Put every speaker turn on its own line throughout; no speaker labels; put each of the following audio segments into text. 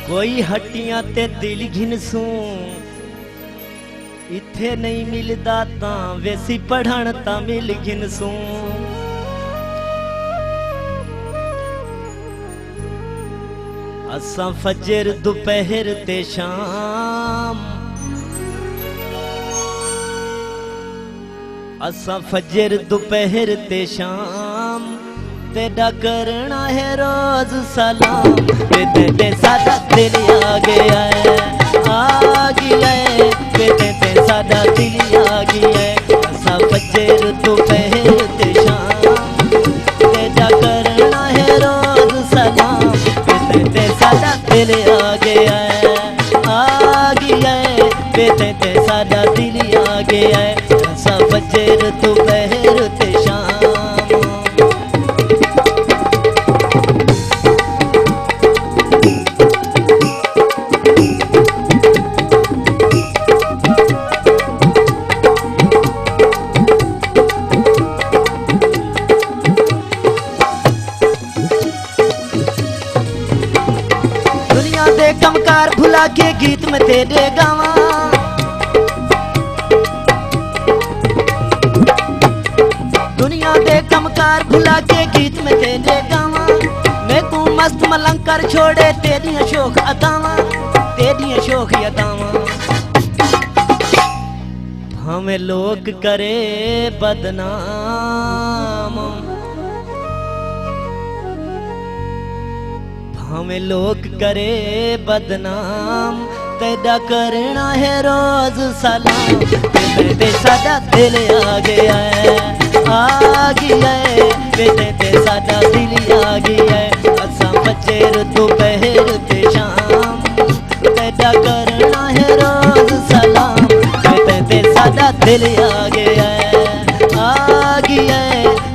कोई हट्टियां ते दिल घिनसूं इत्थे नहीं मिलदा तां वैसी पढ़न तां मिल घिनसूं। असां फजर दोपहर ते शाम असां फजर दोपहर ते शाम तेरा करना है रोज सलाम। बेटे सादा दिल आ गया है बेटे सादा दिल आ गया है। असां फजर दोपहर ते शाम तेरा करना है रोज सलाम। बेटे सादा दिल आ गया है बेटे सादा दिल आ गया है। असां फजर दोपहर ते शाम कमकार भुला के गीत में तेरे गावा। दुनिया दे कमकार भुला के गीत में तेरे गावा। मैं तू मस्त मलंग कर छोड़े तेरियां शोख अदावा तेरियां शोख अदावा। हमें लोग करे बदनाम हमें लोग करे बदनाम तेरा करना है रोज सलाम। बेटे सादा दिल आ गया है बेटे सादा दिल आ गया है। असां फजर दोपहर ते शाम तेरा करना है रोज सलाम। बेटे सादा दिल आ गया है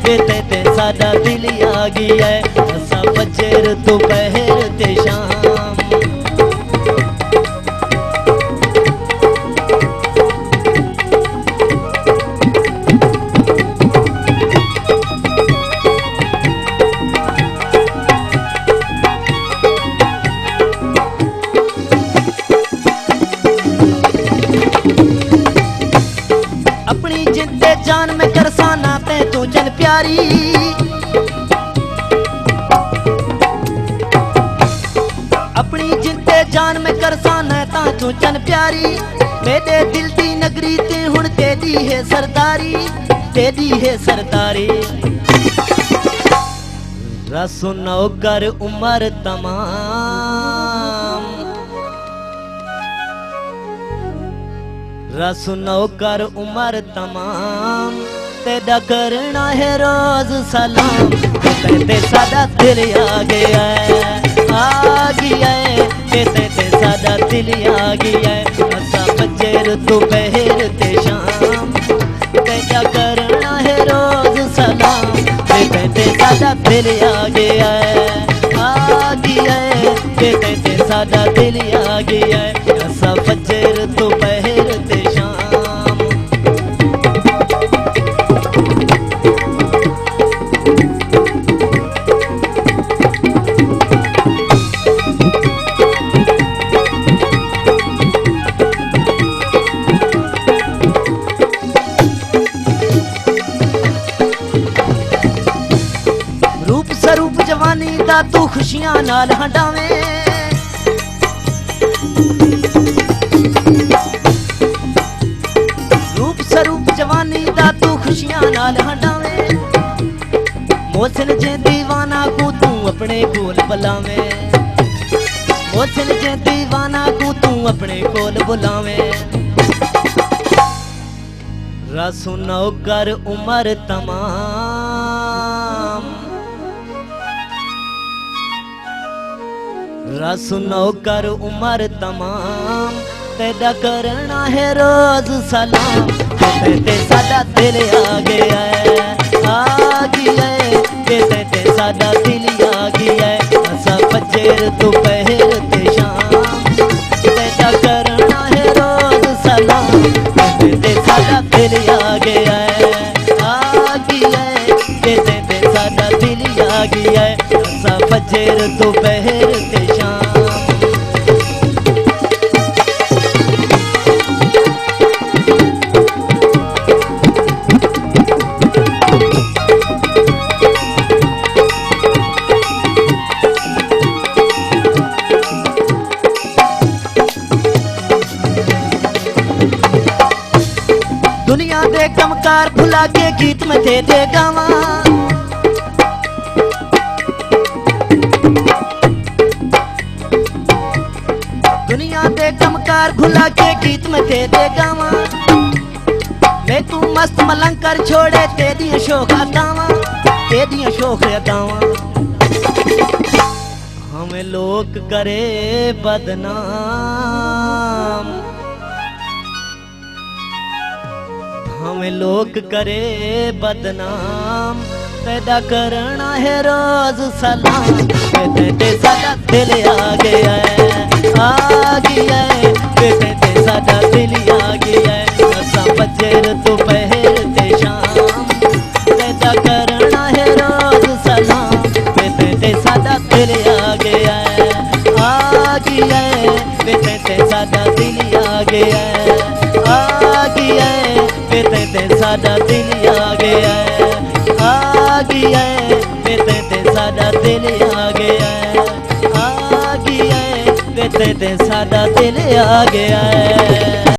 बेटे सादा दिल आ गया है। असां फजर दोपहर ते शाम अपनी जिंदे जान में करसाना ते तू जन प्यारी। अपनी जिंदे जान में करसाना ता तू जन प्यारी। मेरे दिल दी नगरी ते हुण तेरी है सरदारी तेरी है सरदारी। रसो नौकर उमर तमाम रसो नौकर उमर तमाम तेरा करना है रोज सलाम। बेटे सादा दिल आ गया है बेटे सादा दिल आ गया है। असां फजर दोपहर ते शाम तेरा करना है रोज सलाम। बेटे सादा दिल आ गया है बेटे सादा दिल आ गया है। असां फजर दोपहर ते रूप जवानी दा तू खुशियां नाल हंडावे। रूप स्वरूप जवानी दा तू खुशियां नाल हंडावे। मोहसिन जे दीवाना को तू अपने कोल बुलावे मोहसिन जे दीवाना को तू अपने कोल बुलावे। रसो नौकर उमर तमाम रसो नौकर उमर तमाम तेरा करना है रोज सलाम। बेटे सादा दिल आ गया है बेटे सादा दिल आ गया है। असां फजर दोपहर ते शाम तेरा करना है रोज सलाम। बेटे सादा दिल आ गया है बेटे सादा दिल आ गया है। असां फजर दोपहर ते शाम कमकार भुला के गीत में दे गावा। दुनिया दे कमकार भुला के गीत में दे गावा। मैं तू मस्त मलंग कर छोड़े तेरी शोक अदावा, तेरी शोक अदावा। हमें लोग करे बदनाम, हमें लोग करे बदनाम, पैदा करना है रोज सलाम। ते सादा दिल आ गया है, आ गया है, ते सादा दिल आ गया है। असा बजर दोपहर ते शाम, पैदा करना है रोज सलाम। ते सादा दिल आ गया है, आ गया है, ते सादा दिल आ गया है, आ गया है, ते सादा दिल आ गया है, आ गया है, ते सादा दिल आ गया है, आ गया है, ते सादा दिल आ गया है।